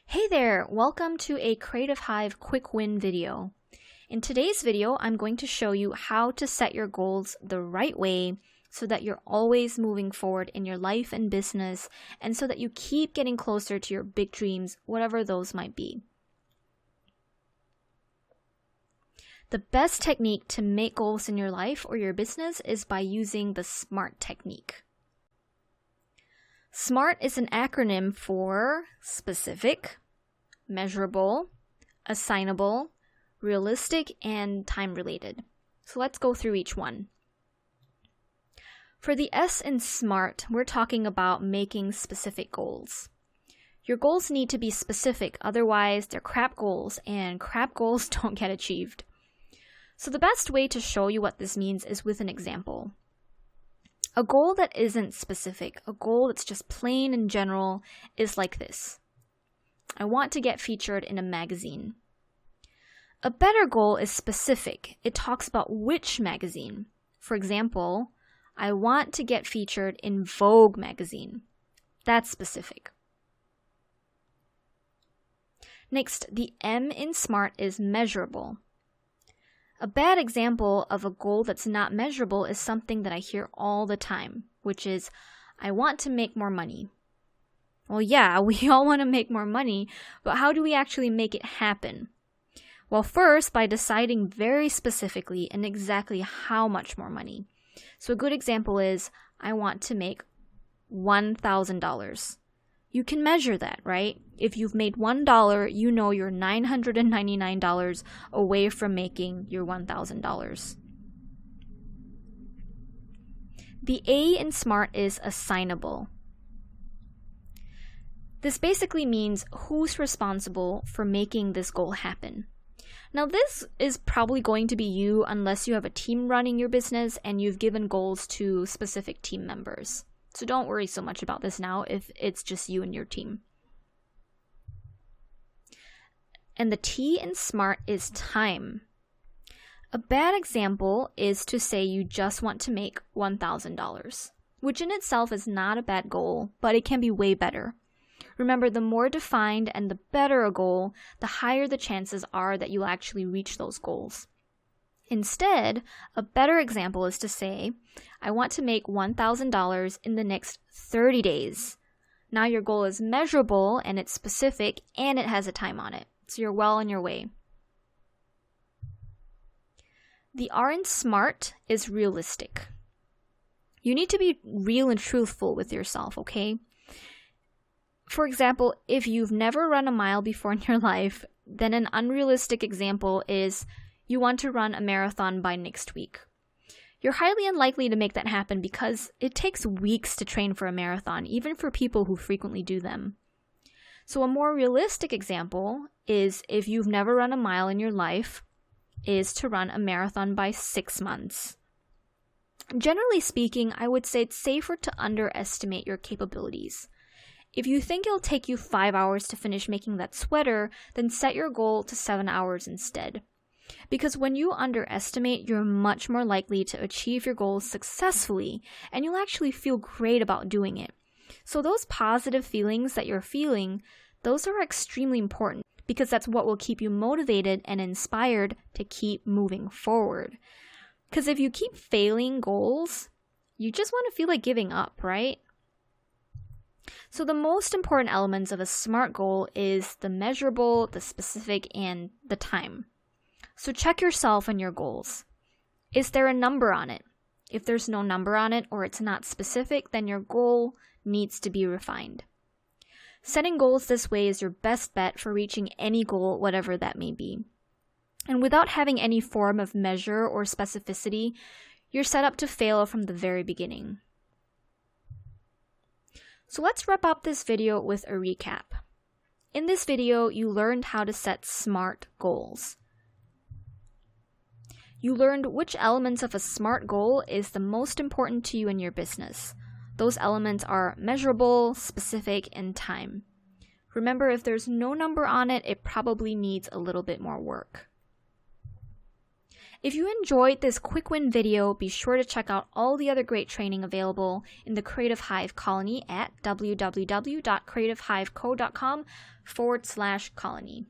Hey there, welcome to a Creative Hive quick win video. In today's video, I'm going to show you how to set your goals the right way so that you're always moving forward in your life and business, and so that you keep getting closer to your big dreams, whatever those might be. The best technique to make goals in your life or your business is by using the SMART technique. SMART is an acronym for specific, measurable, assignable, realistic, and time-related. So let's go through each one. For the S in SMART, we're talking about making specific goals. Your goals need to be specific, otherwise they're crap goals, and crap goals don't get achieved. So the best way to show you what this means is with an example. A goal that isn't specific, a goal that's just plain and general, is like this. I want to get featured in a magazine. A better goal is specific. It talks about which magazine. For example, I want to get featured in Vogue magazine. That's specific. Next, the M in SMART is measurable. A bad example of a goal that's not measurable is something that I hear all the time, which is, I want to make more money. Well, yeah, we all want to make more money, but how do we actually make it happen? Well, first, by deciding very specifically and exactly how much more money. So a good example is, I want to make $1,000. You can measure that, right? If you've made $1, you know you're $999 away from making your $1,000. The A in SMART is assignable. This basically means who's responsible for making this goal happen. Now, this is probably going to be you unless you have a team running your business and you've given goals to specific team members. So don't worry so much about this now if it's just you and your team. And the T in SMART is time. A bad example is to say you just want to make $1,000, which in itself is not a bad goal, but it can be way better. Remember, the more defined and the better a goal, the higher the chances are that you'll actually reach those goals. Instead, a better example is to say, I want to make $1,000 in the next 30 days. Now your goal is measurable and it's specific and it has a time on it. So you're well on your way. The R in SMART is realistic. You need to be real and truthful with yourself, okay? For example, if you've never run a mile before in your life, then an unrealistic example is you want to run a marathon by next week. You're highly unlikely to make that happen because it takes weeks to train for a marathon, even for people who frequently do them. So a more realistic example is if you've never run a mile in your life, is to run a marathon by 6 months. Generally speaking, I would say it's safer to underestimate your capabilities. If you think it'll take you 5 hours to finish making that sweater, then set your goal to 7 hours instead. Because when you underestimate, you're much more likely to achieve your goals successfully, and you'll actually feel great about doing it. So those positive feelings that you're feeling, those are extremely important because that's what will keep you motivated and inspired to keep moving forward. Because if you keep failing goals, you just want to feel like giving up, right? So the most important elements of a SMART goal is the measurable, the specific, and the time. So check yourself and your goals. Is there a number on it? If there's no number on it or it's not specific, then your goal needs to be refined. Setting goals this way is your best bet for reaching any goal, whatever that may be. And without having any form of measure or specificity, you're set up to fail from the very beginning. So let's wrap up this video with a recap. In this video, you learned how to set SMART goals. You learned which elements of a SMART goal is the most important to you in your business. Those elements are measurable, specific, and time. Remember, if there's no number on it, it probably needs a little bit more work. If you enjoyed this quick win video, be sure to check out all the other great training available in the Creative Hive Colony at www.creativehiveco.com/colony.